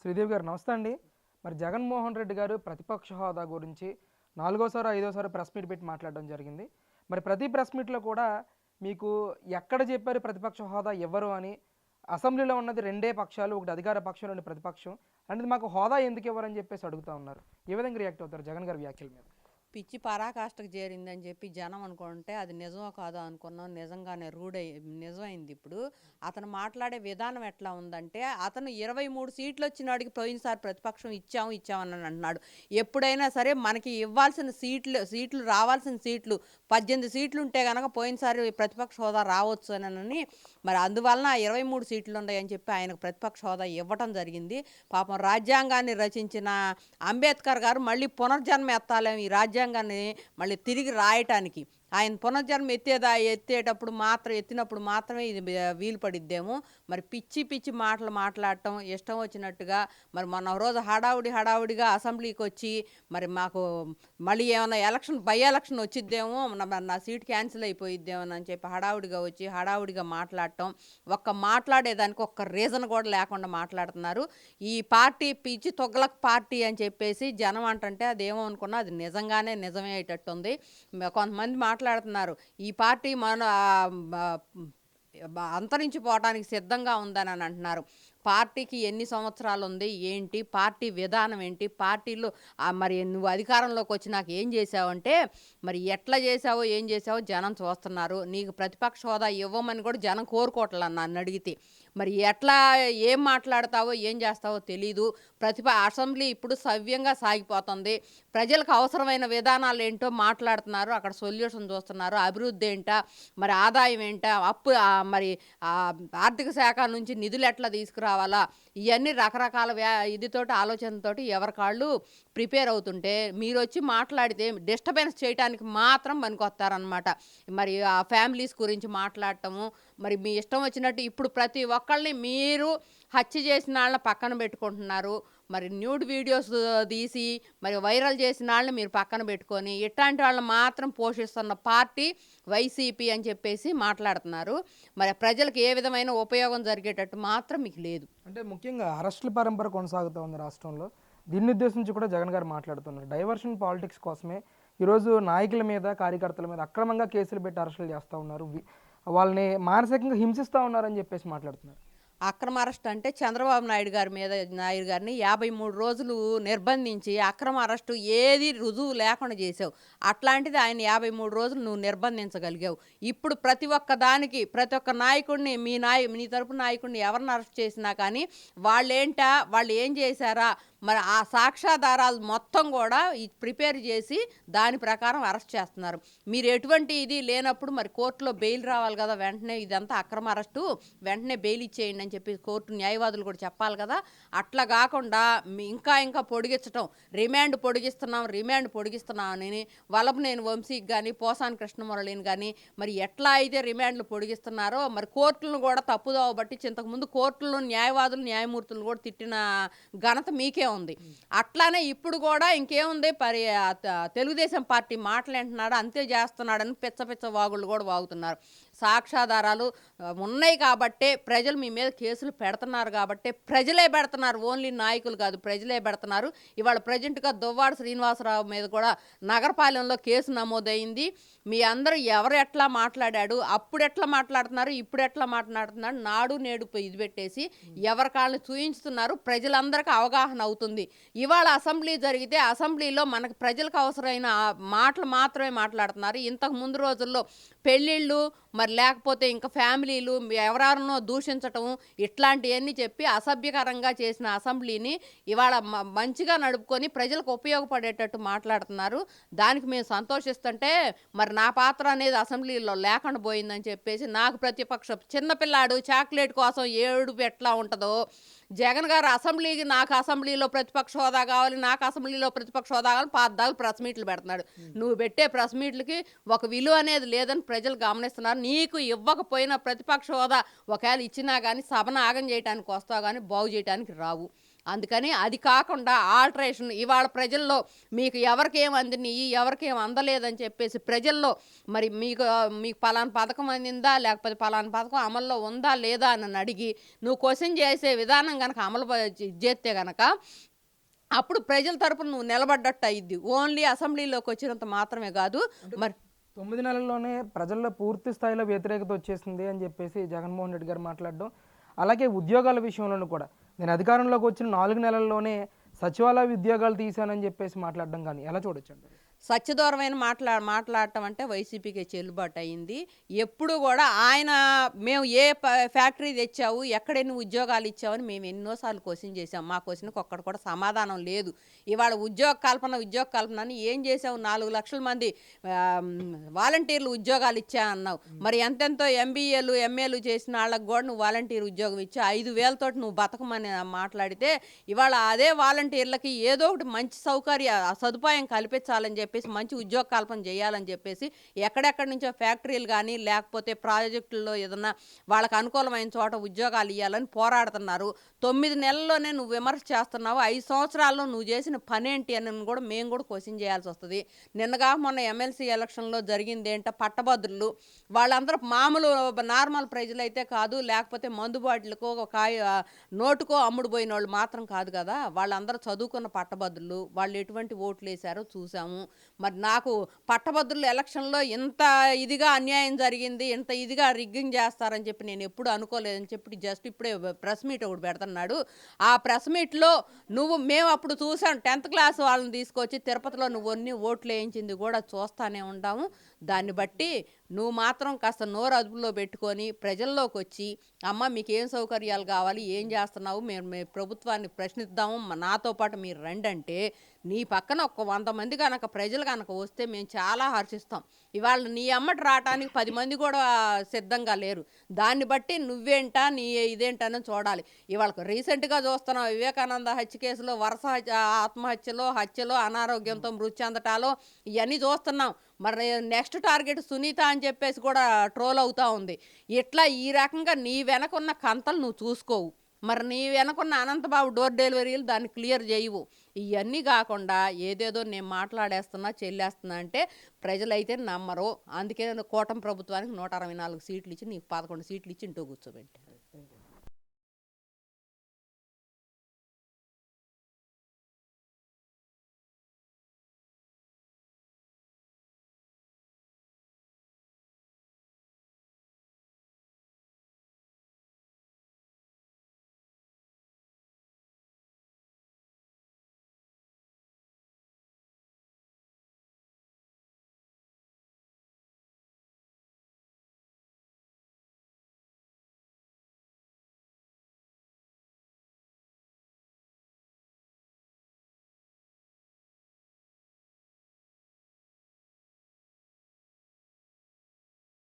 శ్రీదేవి గారు నమస్తే అండి. మరి జగన్మోహన్ రెడ్డి గారు ప్రతిపక్ష హోదా గురించి నాలుగోసారి, ఐదోసారి ప్రెస్ మీట్ పెట్టి మాట్లాడడం జరిగింది. మరి ప్రతి ప్రెస్ మీట్‌లో కూడా మీకు ఎక్కడ చెప్పారు ప్రతిపక్ష హోదా ఇవ్వరు అని? అసెంబ్లీలో ఉన్నది రెండే పక్షాలు. ఒకటి అధికార పక్షం, రెండు ప్రతిపక్షం. అలాంటిది మాకు హోదా ఎందుకు ఇవ్వరని చెప్పేసి అడుగుతా ఉన్నారు. ఏ విధంగా రియాక్ట్ అవుతారు జగన్ గారి వ్యాఖ్యల మీద? పిచ్చి పరాకాష్ఠకు చేరిందని చెప్పి జనం అనుకుంటే అది నిజమో కాదో అనుకున్నాం. నిజంగానే నిజమైంది. ఇప్పుడు అతను మాట్లాడే విధానం ఎట్లా ఉందంటే, అతను 23 సీట్లు వచ్చినాడికి పోయినసారి ప్రతిపక్షం ఇచ్చామని అంటున్నాడు. ఎప్పుడైనా సరే మనకి ఇవ్వాల్సిన సీట్లు రావాల్సిన సీట్లు 18 సీట్లు ఉంటే కనుక పోయినసారి ప్రతిపక్ష హోదా రావచ్చు అని, మరి అందువలన 23 సీట్లు ఉన్నాయని చెప్పి ఆయనకు ప్రతిపక్ష హోదా ఇవ్వటం జరిగింది. పాపం రాజ్యాంగాన్ని రచించిన అంబేద్కర్ గారు మళ్ళీ పునర్జన్మ ఎత్తాలేమో ఈ రాజ్యాంగాన్ని మళ్ళీ తిరిగి రాయటానికి. ఆయన పునర్జన్మ ఎత్తినప్పుడు మాత్రమే ఇది వీలు పడిద్దేమో. మరి పిచ్చి పిచ్చి మాటలు మాట్లాడటం ఇష్టం వచ్చినట్టుగా. మరి మొన్న రోజు హడావుడిగా అసెంబ్లీకి వచ్చి మరి మాకు మళ్ళీ ఏమైనా బై ఎలక్షన్ వచ్చిద్దేమో, నా సీట్ క్యాన్సిల్ అయిపోయిద్దేమో అని చెప్పి హడావుడిగా వచ్చి హడావుడిగా మాట్లాడటం. మాట్లాడేదానికి ఒక్క రీజన్ కూడా లేకుండా మాట్లాడుతున్నారు. ఈ పార్టీ పిచ్చి తొగ్లక్ పార్టీ అని చెప్పేసి జనం అంటుంటే అదేమో అనుకున్నా అది నిజమే అయ్యేటట్టుంది. కొంతమంది మాట్లాడుతున్నారు ఈ పార్టీ అంతరించిపోవటానికి సిద్ధంగా ఉందని అంటున్నారు. పార్టీకి ఎన్ని సంవత్సరాలు ఉంది ఏంటి, పార్టీ విధానం ఏంటి, పార్టీలో మరి నువ్వు అధికారంలోకి వచ్చి నాకు ఏం చేసావంటే, మరి ఎట్లా చేసావో ఏం చేసావో జనం చూస్తున్నారు. నీకు ప్రతిపక్ష హోదా ఇవ్వమని కూడా జనం కోరుకోవట్లే నన్ను అడిగితే. మరి ఏం మాట్లాడతావో ఏం చేస్తావో తెలీదు. అసెంబ్లీ ఇప్పుడు సవ్యంగా సాగిపోతుంది. ప్రజలకు అవసరమైన విధానాలు ఏంటో మాట్లాడుతున్నారు, అక్కడ సొల్యూషన్ చూస్తున్నారు. అభివృద్ధి ఏంటా, మరి ఆదాయం ఏంటా, మరి ఆర్థిక శాఖ నుంచి నిధులు ఎట్లా తీసుకురావాలా, ఇవన్నీ రకరకాల ఆలోచనతోటి ఎవరికాళ్ళు ప్రిపేర్ అవుతుంటే మీరు వచ్చి మాట్లాడితే డిస్టర్బెన్స్ చేయడానికి మాత్రం పనికొస్తారనమాట. మరి ఆ ఫ్యామిలీస్ గురించి మాట్లాడటము, మరి మీ ఇష్టం వచ్చినట్టు ఇప్పుడు ప్రతి ఒక్కళ్ళని మీరు హత్య చేసిన వాళ్ళని పక్కన పెట్టుకుంటున్నారు. మరి న్యూడ్ వీడియోస్ తీసి మరి వైరల్ చేసిన వాళ్ళని మీరు పక్కన పెట్టుకొని ఇట్లాంటి వాళ్ళని మాత్రం పోషిస్తున్న పార్టీ వైసీపీ అని చెప్పేసి మాట్లాడుతున్నారు. మరి ప్రజలకు ఏ విధమైన ఉపయోగం జరిగేటట్టు మాత్రం మీకు లేదు. అంటే ముఖ్యంగా అరెస్టుల పరంపర కొనసాగుతూ ఉంది రాష్ట్రంలో. దీన్ని ఉద్దేశించి కూడా జగన్ గారు మాట్లాడుతున్నారు. డైవర్షన్ పాలిటిక్స్ కోసమే ఈరోజు నాయకుల మీద, కార్యకర్తల మీద అక్రమంగా కేసులు పెట్టి అరెస్టులు చేస్తూ ఉన్నారు. వాళ్ళని మానసికంగా హింసిస్తూ ఉన్నారని చెప్పేసి మాట్లాడుతున్నారు. అక్రమ అరెస్ట్ అంటే చంద్రబాబు నాయుడు గారిని 53 రోజులు నిర్బంధించి అక్రమ అరెస్టు ఏది రుజువు లేకుండా చేసావు. అట్లాంటిది ఆయన 53 రోజులు నువ్వు నిర్బంధించగలిగావు. ఇప్పుడు ప్రతి ఒక్క నాయకుడిని నీ తరపు నాయకుడిని ఎవరిని అరెస్ట్ చేసినా కానీ వాళ్ళు ఏం చేశారా, మరి ఆ సాక్ష్యాధారాలు మొత్తం కూడా ప్రిపేర్ చేసి దాని ప్రకారం అరెస్ట్ చేస్తున్నారు. మీరు ఎటువంటి ఇది లేనప్పుడు మరి కోర్టులో బెయిల్ రావాలి కదా, వెంటనే ఇదంతా అక్రమ అరెస్టు, వెంటనే బెయిల్ ఇచ్చేయండి అని చెప్పి కోర్టు న్యాయవాదులు కూడా చెప్పాలి కదా. అట్లా కాకుండా ఇంకా పొడిగించటం, రిమాండ్ పొడిగిస్తున్నాం అని వల్లభనేని వంశీకి కానీ పోసాని కృష్ణమురళిని కానీ మరి ఎట్లా అయితే రిమాండ్లు పొడిగిస్తున్నారో, మరి కోర్టులను కూడా తప్పుదోవ బట్టి ఇంతకుముందు కోర్టులను న్యాయమూర్తులను కూడా తిట్టిన ఘనత మీకే ఉంది. అట్లానే ఇప్పుడు కూడా ఇంకేముంది, తెలుగుదేశం పార్టీ మాటలేంటున్నాడు అంతే చేస్తున్నాడని పిచ్చ వాగుళ్ళు కూడా వాగుతున్నారు. సాక్ష్యాధారాలు ఉన్నాయి కాబట్టే ప్రజలు మీ మీద కేసులు పెడుతున్నారు, కాబట్టే ప్రజలే పెడుతున్నారు. ఓన్లీ నాయకులు కాదు, ప్రజలే పెడుతున్నారు. ఇవాళ ప్రజెంట్గా దువ్వాడ శ్రీనివాసరావు మీద కూడా నగరపాలెంలో కేసు నమోదైంది. మీ అందరూ ఎవరు ఎట్లా మాట్లాడాడు, అప్పుడు ఎట్లా మాట్లాడుతున్నారు, ఇప్పుడు ఎట్లా మాట్లాడుతున్నాడు, నాడు నేడు ఇది పెట్టేసి ఎవరి కాళ్ళని చూయించుతున్నారు. ప్రజలందరికీ అవగాహన అవుతుంది. ఇవాళ అసెంబ్లీ జరిగితే అసెంబ్లీలో మనకు ప్రజలకు అవసరమైన మాటలు మాత్రమే మాట్లాడుతున్నారు. ఇంతకు ముందు రోజుల్లో పెళ్ళిళ్ళు, మరి లేకపోతే ఇంకా ఫ్యామిలీలు ఎవరెవరినో దూషించటం, ఇట్లాంటివన్నీ చెప్పి అసభ్యకరంగా చేసిన అసెంబ్లీని ఇవాళ మంచిగా నడుపుకొని ప్రజలకు ఉపయోగపడేటట్టు మాట్లాడుతున్నారు. దానికి మేము సంతోషిస్తుంటే మరి నా పాత్ర అనేది అసెంబ్లీలో లేకుండా పోయిందని చెప్పేసి నాకు ప్రతిపక్షం చిన్నపిల్లాడు చాక్లెట్ కోసం ఏడుపు ఎట్లా ఉంటుందో, జగన్ గారు నాకు అసెంబ్లీలో ప్రతిపక్ష హోదా కావాలి, నాకు అసెంబ్లీలో ప్రతిపక్ష హోదా కావాలి, పాదాలు ప్రెస్ మీట్లు పెడుతున్నాడు. నువ్వు పెట్టే ప్రెస్ మీట్లకి ఒక విలువ అనేది లేదని ప్రజలు గమనిస్తున్నారు. నీకు ఇవ్వకపోయినా ప్రతిపక్ష హోదా ఒకవేళ ఇచ్చినా కానీ సభను ఆగం చేయడానికి వస్తావు కానీ బాగు చేయడానికి రావు. అందుకని అది కాకుండా ఆల్టరేషన్ ఇవాళ ప్రజల్లో మీకు ఎవరికేం అందినాయి ఎవరికేం అందలేదని చెప్పేసి ప్రజల్లో మరి మీకు పలానా పథకం అందిందా లేకపోతే పలానా పథకం అమల్లో ఉందా లేదా అని అడిగి నువ్వు క్వశ్చన్ చేసే విధానం కనుక చేస్తే గనక అప్పుడు ప్రజల తరపున నువ్వు నిలబడ్డట్టు అయ్యిద్ది. ఓన్లీ అసెంబ్లీలోకి వచ్చినంత మాత్రమే కాదు. మరి 9 నెలల్లోనే ప్రజల్లో పూర్తి స్థాయిలో వ్యతిరేకత వచ్చేసింది అని చెప్పేసి జగన్మోహన్ రెడ్డి గారు మాట్లాడడం, అలాగే ఉద్యోగాల విషయంలోనూ కూడా నేను అధికారంలోకి వచ్చిన 4 నెలల్లోనే సచివాలయ ఉద్యోగాలు తీశానని చెప్పేసి మాట్లాడడం కానీ ఎలా చూడొచ్చండి? సత్యదూరమైన మాట్లాడటం అంటే వైసీపీకి చెల్లుబాటు అయింది. ఎప్పుడు కూడా ఆయన మేము ఫ్యాక్టరీ తెచ్చావు ఎక్కడెన్ని ఉద్యోగాలు ఇచ్చావని మేము ఎన్నోసార్లు క్వశ్చన్ చేసాం. మా క్వశ్చన్కి ఒక్కటి కూడా సమాధానం లేదు. ఇవాళ ఉద్యోగ కల్పన అని ఏం చేసావు? 4 లక్షల మంది వాలంటీర్లు ఉద్యోగాలు ఇచ్చా అన్నావు. మరి ఎంతెంతో ఎంబీఏలు ఎంఏలు చేసిన వాళ్ళకి కూడా నువ్వు వాలంటీర్ ఉద్యోగం ఇచ్చా 5,000 నువ్వు బతకమని మాట్లాడితే ఇవాళ అదే వాలంటీర్లకి ఏదో ఒకటి మంచి సదుపాయం కల్పించాలని చెప్పేసి మంచి ఉద్యోగ కల్పన చేయాలని చెప్పేసి ఎక్కడెక్కడి నుంచో ఫ్యాక్టరీలు కానీ లేకపోతే ప్రాజెక్టుల్లో ఏదన్నా వాళ్ళకి అనుకూలమైన చోట ఉద్యోగాలు ఇవ్వాలని పోరాడుతున్నారు. 9 నెలల్లోనే నువ్వు విమర్శ చేస్తున్నావు. 5 సంవత్సరాల్లో నువ్వు చేసిన పనేంటి అని కూడా మేము కూడా క్వశ్చన్ చేయాల్సి వస్తుంది. నిన్నగా మొన్న ఎమ్మెల్సీ ఎలక్షన్లో జరిగింది ఏంటో పట్టభద్రులు వాళ్ళందరూ మామూలు నార్మల్ ప్రజలైతే కాదు, లేకపోతే మందు బాటిల్కో నోటుకో అమ్ముడు పోయిన వాళ్ళు మాత్రం కాదు కదా. వాళ్ళందరూ చదువుకున్న పట్టభద్రులు. వాళ్ళు ఎటువంటి ఓట్లు వేశారో చూసాము. మరి నాకు పట్టభద్రుల ఎలక్షన్లో ఇంత ఇదిగా అన్యాయం జరిగింది, ఇంత ఇదిగా రిగ్గింగ్ చేస్తారని చెప్పి నేను ఎప్పుడు అనుకోలేదని చెప్పి జస్ట్ ఇప్పుడే ప్రెస్ మీట్ ఒకటి పెడుతున్నాడు. ఆ ప్రెస్ మీట్లో మేము అప్పుడు చూసాం 10th క్లాస్ వాళ్ళని తీసుకొచ్చి తిరుపతిలో నువ్వు అన్ని ఓట్లు వేయించింది కూడా చూస్తానే ఉంటాము. దాన్ని బట్టి నువ్వు మాత్రం కాస్త నోరు అదుపులో పెట్టుకొని ప్రజల్లోకి వచ్చి అమ్మ మీకు ఏం సౌకర్యాలు కావాలి, ఏం చేస్తున్నావు, మేము ప్రభుత్వాన్ని ప్రశ్నిద్దాము, నాతో పాటు మీరు రండి అంటే నీ పక్కన ఒక 100 మంది కనుక ప్రజలు కనుక వస్తే మేము చాలా హర్షిస్తాం. ఇవాళ నీ అమ్మటి రావటానికి 10 మంది కూడా సిద్ధంగా లేరు. దాన్ని బట్టి నువ్వేంటా నీ ఇదేంటని చూడాలి. ఇవాళ రీసెంట్గా చూస్తున్నాం వివేకానంద హత్య కేసులో వరుస హత్యలో అనారోగ్యంతో మృతి చెందటాలో ఇవన్నీ చూస్తున్నాం. మరి నెక్స్ట్ టార్గెట్ సునీత అని చెప్పేసి కూడా ట్రోల్ అవుతూ ఉంది. ఇట్లా ఈ రకంగా నీ వెనకున్న కంతలు నువ్వు చూసుకోవు. మరి నీ వెనకున్న అనంతబాబు డోర్ డెలివరీలు దాన్ని క్లియర్ చేయవు. ఇవన్నీ కాకుండా ఏదేదో నేను మాట్లాడేస్తున్నా చెల్లేస్తున్నా అంటే ప్రజలైతే నమ్మరు. అందుకే కూటమి ప్రభుత్వానికి 164 సీట్లు ఇచ్చి నీకు 11 సీట్లు ఇచ్చి ఇంటూ కూర్చోబెట్టారు.